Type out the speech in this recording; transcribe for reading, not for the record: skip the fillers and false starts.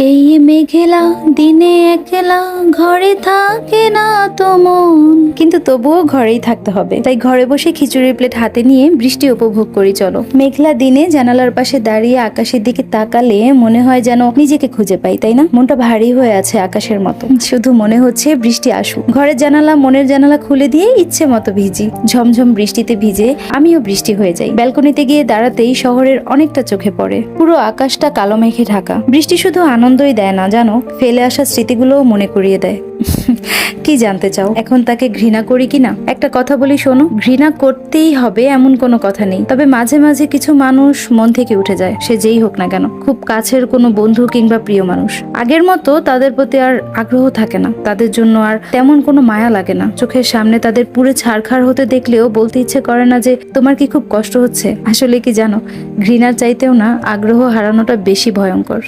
এই মেঘেলা দিনে একলা ঘরে থাকে না তো মন, কিন্তু তবুও ঘরেই থাকতে হবে। তাই ঘরে বসে খিচুড়ির প্লেট হাতে নিয়ে বৃষ্টি উপভোগ করি চলো। মেঘলা দিনে জানালার পাশে দাঁড়িয়ে আকাশের দিকে তাকালে মনে হয় যেন নিজেকে খুঁজে পাই, তাই না? মনটা ভারী হয়ে আছে আকাশের মতো, শুধু মনে হচ্ছে বৃষ্টি আসুক। ঘরের জানালা, মনের জানালা খুলে দিয়ে ইচ্ছে মতো ভিজি। ঝমঝম বৃষ্টিতে ভিজে আমিও বৃষ্টি হয়ে যাই। ব্যালকনিতে গিয়ে দাঁড়াতেই শহরের অনেকটা চোখে পড়ে। পুরো আকাশটা কালো মেঘে ঢাকা। বৃষ্টি শুধু আনন্দই দেয় না জানো, ফেলে আসা স্মৃতিগুলোও মনে করিয়ে দেয়। কি জানতে চাও এখন তাকে ঘৃণা করি কিনা? একটা কথা বলি শোনো, ঘৃণা করতেই হবে এমন কোনো কথা নেই, তবে মাঝে মাঝে কিছু মানুষ মন থেকে উঠে যায়, সে যেই হোক না কেন। খুব কাছের কোনো বন্ধু কিংবা প্রিয় মানুষ, আগের মতো তাদের প্রতি আর আগ্রহ থাকে না, তাদের জন্য আর তেমন কোনো মায়া লাগে না। চোখের সামনে তাদের পুরো ছারখার হতে দেখলেও বলতে ইচ্ছে করে না যে তোমার কি খুব কষ্ট হচ্ছে। আসলে কি জানো, ঘৃণার চাইতেও না আগ্রহ হারানোটা বেশি ভয়ঙ্কর।